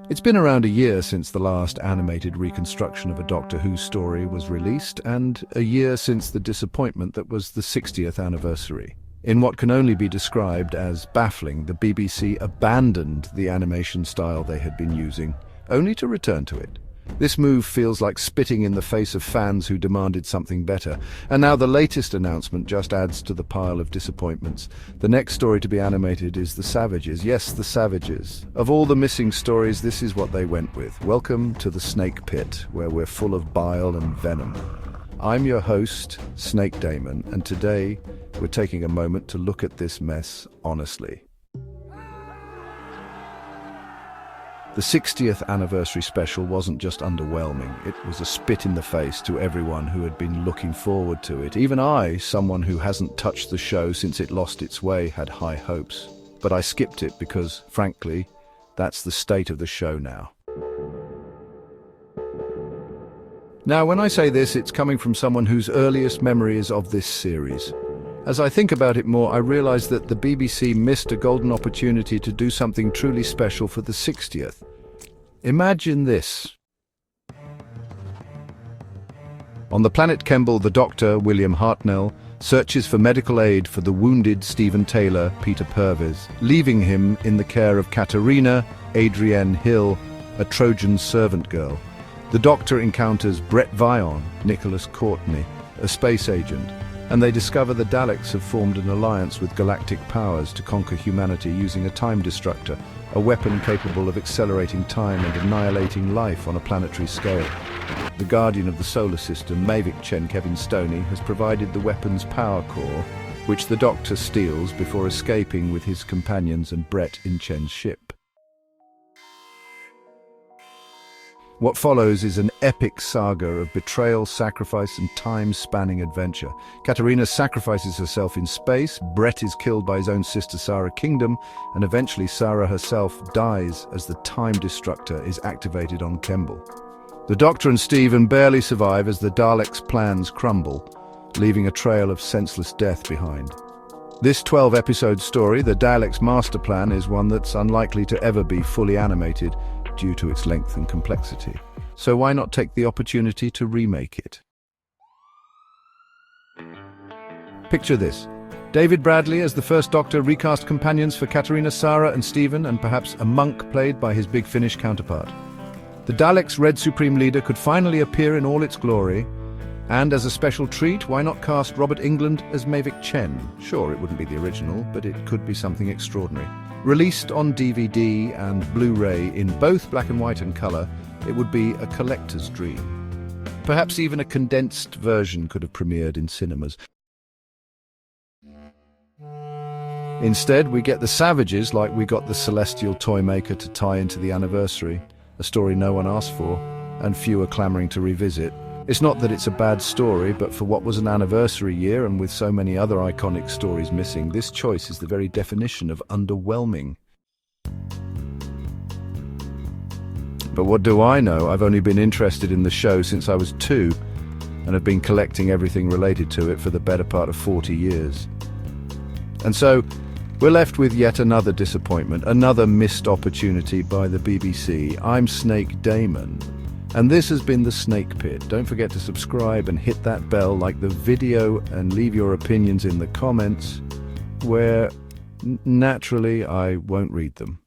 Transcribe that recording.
It's been around a year since the last animated reconstruction of a Doctor Who story was released, and a year since the disappointment that was the 60th anniversary. In what can only be described as baffling, the BBC abandoned the animation style they had been using, only to return to it. This move feels like spitting in the face of fans who demanded something better, and now the latest announcement just adds to the pile of disappointments. The next story to be animated is The Savages. Yes, The Savages. Of all the missing stories, this is what they went with. Welcome to the Snake Pit, where we're full of bile and venom. I'm your host, Snake Damon, and today we're taking a moment to look at this mess honestly. The 60th anniversary special wasn't just underwhelming, it was a spit in the face to everyone who had been looking forward to it. Even I, someone who hasn't touched the show since it lost its way, had high hopes. But I skipped it because, frankly, that's the state of the show now. Now, when I say this, it's coming from someone whose earliest memory is of this series. As I think about it more, I realize that the BBC missed a golden opportunity to do something truly special for the 60th. Imagine this. On the planet Kemble, the Doctor, William Hartnell, searches for medical aid for the wounded Stephen Taylor, Peter Purves, leaving him in the care of Katarina, Adrienne Hill, a Trojan servant girl. The Doctor encounters Brett Vion, Nicholas Courtney, a space agent, and they discover the Daleks have formed an alliance with galactic powers to conquer humanity using a time destructor, a weapon capable of accelerating time and annihilating life on a planetary scale. The Guardian of the Solar System, Mavic Chen Kevin Stoney, has provided the weapon's power core, which the Doctor steals before escaping with his companions and Brett in Chen's ship. What follows is an epic saga of betrayal, sacrifice, and time-spanning adventure. Katarina sacrifices herself in space, Brett is killed by his own sister Sarah Kingdom, and eventually Sarah herself dies as the time destructor is activated on Kemble. The Doctor and Stephen barely survive as the Daleks' plans crumble, leaving a trail of senseless death behind. This 12-episode story, the Daleks' master plan, is one that's unlikely to ever be fully animated, due to its length and complexity. So why not take the opportunity to remake it? Picture this. David Bradley as the first Doctor recast companions for Katarina, Sarah and Stephen, and perhaps a monk played by his Big Finish counterpart. The Daleks' Red Supreme Leader could finally appear in all its glory, and as a special treat, why not cast Robert Englund as Mavic Chen? Sure, it wouldn't be the original, but it could be something extraordinary. Released on DVD and Blu-ray in both black and white and colour, it would be a collector's dream. Perhaps even a condensed version could have premiered in cinemas. Instead, we get The Savages like we got The Celestial Toymaker to tie into the anniversary, a story no one asked for, and few are clamouring to revisit. It's not that it's a bad story, but for what was an anniversary year and with so many other iconic stories missing, this choice is the very definition of underwhelming. But what do I know? I've only been interested in the show since I was 2 and have been collecting everything related to it for the better part of 40 years. And so, we're left with yet another disappointment, another missed opportunity by the BBC. I'm Snake Damon. And this has been The Snake Pit. Don't forget to subscribe and hit that bell, like the video, and leave your opinions in the comments, where naturally I won't read them.